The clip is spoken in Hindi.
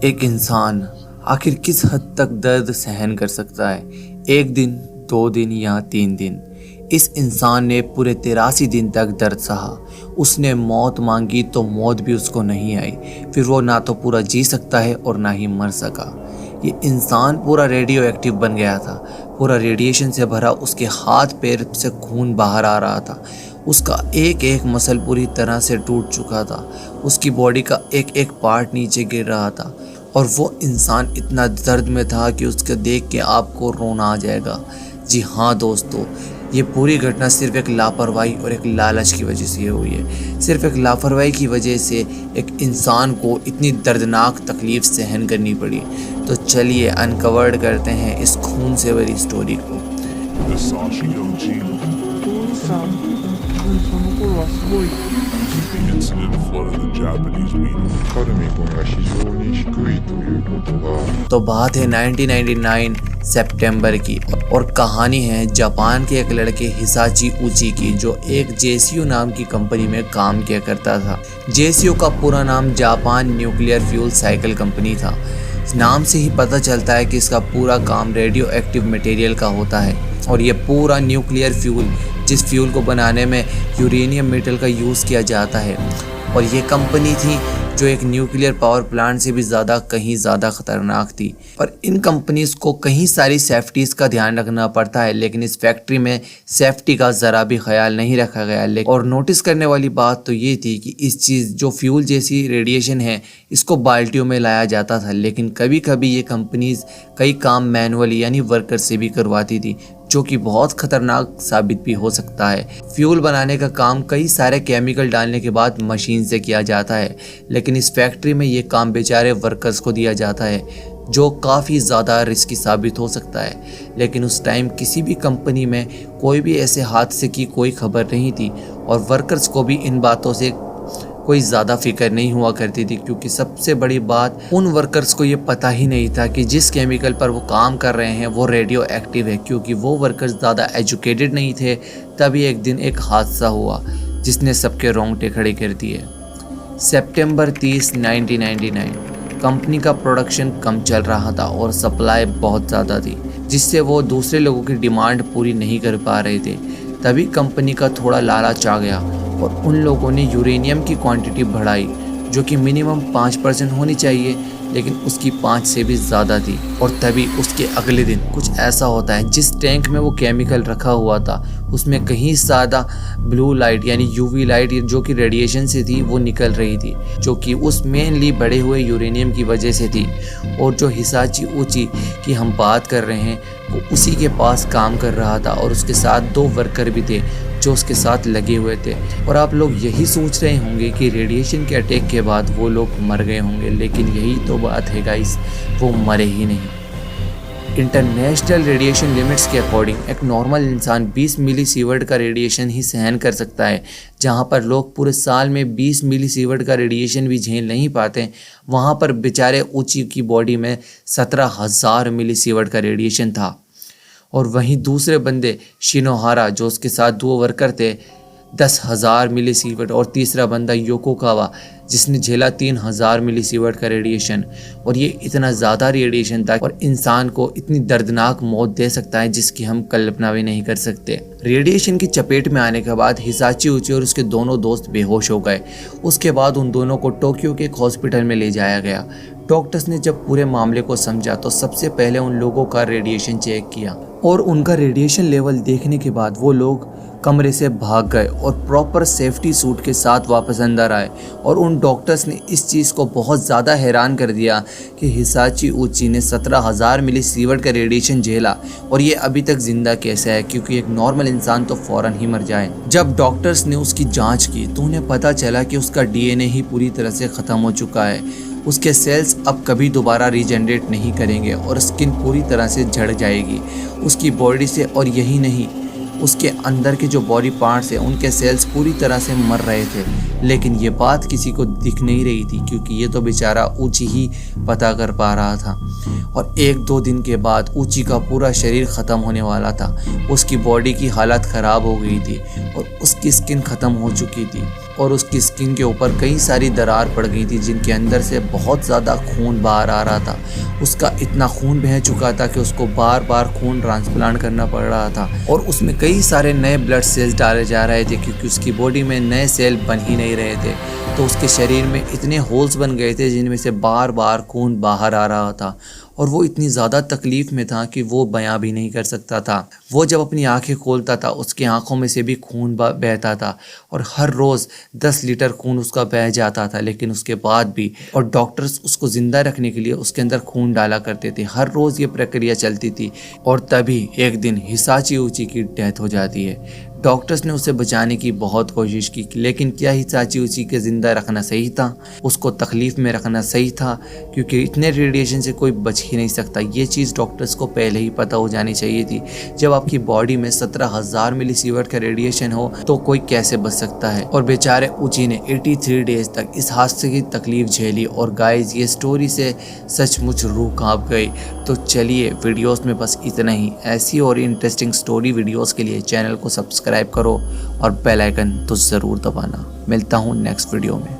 एक इंसान आखिर किस हद तक दर्द सहन कर सकता है? एक दिन, 2 दिन या 3 दिन? इस इंसान ने पूरे 83 दिन तक दर्द सहा। उसने मौत मांगी तो मौत भी उसको नहीं आई। फिर वो ना तो पूरा जी सकता है और ना ही मर सका। ये इंसान पूरा रेडियो एक्टिव बन गया था। पूरा रेडिएशन से भरा उसके हाथ पैर से खून बाहर आ रहा था। उसका एक एक मसल पूरी तरह से टूट चुका था। उसकी बॉडी का एक एक पार्ट नीचे गिर रहा था और वो इंसान इतना दर्द में था कि उसको देख के आपको रोना आ जाएगा। जी हाँ दोस्तों, ये पूरी घटना सिर्फ एक लापरवाही और एक लालच की वजह से हुई है। सिर्फ एक लापरवाही की वजह से एक इंसान को इतनी दर्दनाक तकलीफ सहन करनी पड़ी। तो चलिए अनकवर्ड करते हैं इस खून से भरी स्टोरी को। カルミ君が非常に低いということが तो बात है 1999 सितंबर की और कहानी है जापान के एक लड़के हिसाची उची की, जो एक जेसीओ नाम की कंपनी में काम किया करता था। जेसीओ का पूरा नाम Japan nuclear fuel cycle company था। नाम से ही पता चलता है कि इसका पूरा काम रेडियो एक्टिव मटेरियल का होता है और ये पूरा न्यूक्लियर फ्यूल, जिस फ्यूल को बनाने में यूरेनियम मेटल का यूज़ किया जाता है। और ये कंपनी थी जो एक न्यूक्लियर पावर प्लांट से भी कहीं ज़्यादा ख़तरनाक थी। और इन कंपनीज़ को कहीं सारी सेफ्टीज़ का ध्यान रखना पड़ता है, लेकिन इस फैक्ट्री में सेफ्टी का ज़रा भी ख्याल नहीं रखा गया। और नोटिस करने वाली बात तो ये थी कि इस चीज़ जो फ्यूल जैसी रेडिएशन है, इसको बाल्टियों में लाया जाता था, लेकिन कभी कभी ये कंपनीज़ कई काम मैनुअली यानी वर्कर से भी करवाती थी, जो कि बहुत ख़तरनाक साबित भी हो सकता है। फ्यूल बनाने का काम कई सारे केमिकल डालने के बाद मशीन से किया जाता है, लेकिन इस फैक्ट्री में ये काम बेचारे वर्कर्स को दिया जाता है, जो काफ़ी ज़्यादा रिस्की साबित हो सकता है। लेकिन उस टाइम किसी भी कंपनी में कोई भी ऐसे हादसे की कोई खबर नहीं थी और वर्कर्स को भी इन बातों से कोई ज़्यादा फिक्र नहीं हुआ करती थी, क्योंकि सबसे बड़ी बात उन वर्कर्स को ये पता ही नहीं था कि जिस केमिकल पर वो काम कर रहे हैं वो रेडियो एक्टिव है, क्योंकि वो वर्कर्स ज़्यादा एजुकेटेड नहीं थे। तभी एक दिन एक हादसा हुआ जिसने सबके रोंगटे खड़े कर दिए। सितंबर 30, 1999 कंपनी का प्रोडक्शन कम चल रहा था और सप्लाई बहुत ज़्यादा थी, जिससे वो दूसरे लोगों की डिमांड पूरी नहीं कर पा रहे थे। तभी कंपनी का थोड़ा लालच आ गया और उन लोगों ने यूरेनियम की क्वांटिटी बढ़ाई, जो कि मिनिमम 5% होनी चाहिए, लेकिन उसकी 5 से भी ज़्यादा थी। और तभी उसके अगले दिन कुछ ऐसा होता है, जिस टैंक में वो केमिकल रखा हुआ था उसमें कहीं ज़्यादा ब्लू लाइट यानी यूवी लाइट जो कि रेडिएशन से थी वो निकल रही थी, जो कि उस मेनली बढ़े हुए यूरेनियम की वजह से थी। और जो हिसाची उची की हम बात कर रहे हैं वो उसी के पास काम कर रहा था और उसके साथ 2 वर्कर भी थे जो उसके साथ लगे हुए थे। और आप लोग यही सोच रहे होंगे कि रेडिएशन के अटैक के बाद वो लोग मर गए होंगे, लेकिन यही तो बात है गाइस, वो मरे ही नहीं। इंटरनेशनल रेडिएशन लिमिट्स के अकॉर्डिंग एक नॉर्मल इंसान 20 मिलीसीवर्ट का रेडिएशन ही सहन कर सकता है। जहाँ पर लोग पूरे साल में 20 मिलीसीवर्ट का रेडिएशन भी झेल नहीं पाते, वहाँ पर बेचारे ऊंची की बॉडी में 17,000 मिलीसीवर्ट का रेडिएशन था। और वहीं दूसरे बंदे शिनोहारा, जो उसके साथ 2 वर्कर थे, 10,000 मिलीसीवर्ट, और तीसरा बंदा योकोकावा, जिसने झेला 3,000 मिलीसीवर्ट का रेडिएशन। और ये इतना ज़्यादा रेडिएशन था और इंसान को इतनी दर्दनाक मौत दे सकता है जिसकी हम कल्पना भी नहीं कर सकते। रेडिएशन की चपेट में आने के बाद हिसाची उची और उसके दोनों दोस्त बेहोश हो गए। उसके बाद उन दोनों को टोक्यो के एक हॉस्पिटल में ले जाया गया। डॉक्टर्स ने जब पूरे मामले को समझा तो सबसे पहले उन लोगों का रेडिएशन चेक किया और उनका रेडिएशन लेवल देखने के बाद वो लोग कमरे से भाग गए और प्रॉपर सेफ्टी सूट के साथ वापस अंदर आए। और उन डॉक्टर्स ने इस चीज़ को बहुत ज़्यादा हैरान कर दिया कि हिसाची उची ने 17,000 मिलीसीवर्ट का रेडिएशन झेला और ये अभी तक ज़िंदा कैसे है, क्योंकि एक नॉर्मल इंसान तो फ़ौरन ही मर जाए। जब डॉक्टर्स ने उसकी जांच की तो उन्हें पता चला कि उसका डीएनए ही पूरी तरह से ख़त्म हो चुका है। उसके सेल्स अब कभी दोबारा रीजनरेट नहीं करेंगे और स्किन पूरी तरह से झड़ जाएगी उसकी बॉडी से। और यही नहीं, उसके अंदर के जो बॉडी पार्ट्स हैं उनके सेल्स पूरी तरह से मर रहे थे। लेकिन ये बात किसी को दिख नहीं रही थी क्योंकि ये तो बेचारा ऊची ही पता कर पा रहा था। और 1-2 दिन के बाद ऊची का पूरा शरीर ख़त्म होने वाला था। उसकी बॉडी की हालत ख़राब हो गई थी और उसकी स्किन ख़त्म हो चुकी थी और उसकी स्किन के ऊपर कई सारी दरार पड़ गई थी जिनके अंदर से बहुत ज़्यादा खून बाहर आ रहा था। उसका इतना खून बह चुका था कि उसको बार बार खून ट्रांसप्लांट करना पड़ रहा था और उसमें कई सारे नए ब्लड सेल्स डाले जा रहे थे क्योंकि उसकी बॉडी में नए सेल बन ही नहीं रहे थे। तो उसके शरीर में इतने होल्स बन गए थे जिनमें से बार बार खून बाहर आ रहा था और वो इतनी ज़्यादा तकलीफ़ में था कि वो बयां भी नहीं कर सकता था। वो जब अपनी आंखें खोलता था उसकी आंखों में से भी खून बहता था और हर रोज़ 10 लीटर खून उसका बह जाता था। लेकिन उसके बाद भी और डॉक्टर्स उसको ज़िंदा रखने के लिए उसके अंदर खून डाला करते थे। हर रोज़ ये प्रक्रिया चलती थी और तभी एक दिन हिसाची ऊची की डेथ हो जाती है। डॉक्टर्स ने उसे बचाने की बहुत कोशिश की लेकिन क्या हिसाची ऊची के ज़िंदा रखना सही था? उसको तकलीफ़ में रखना सही था? क्योंकि इतने रेडिएशन से कोई बच ही नहीं सकता। ये चीज़ डॉक्टर्स को पहले ही पता हो जानी चाहिए थी। जब आपकी बॉडी में 17,000 मिलीसीवर्ट का रेडिएशन हो तो कोई कैसे बच सकता है? और बेचारे ऊची ने 83 डेज तक इस हादसे की तकलीफ़ झेली। और गाइस, ये स्टोरी से सचमुच रूह कांप गई। तो चलिए, वीडियोस में बस इतना ही। ऐसी और इंटरेस्टिंग स्टोरी वीडियोस के लिए चैनल को सब्सक्राइब करो और बेल आइकन तो ज़रूर दबाना। मिलता हूँ नेक्स्ट वीडियो में।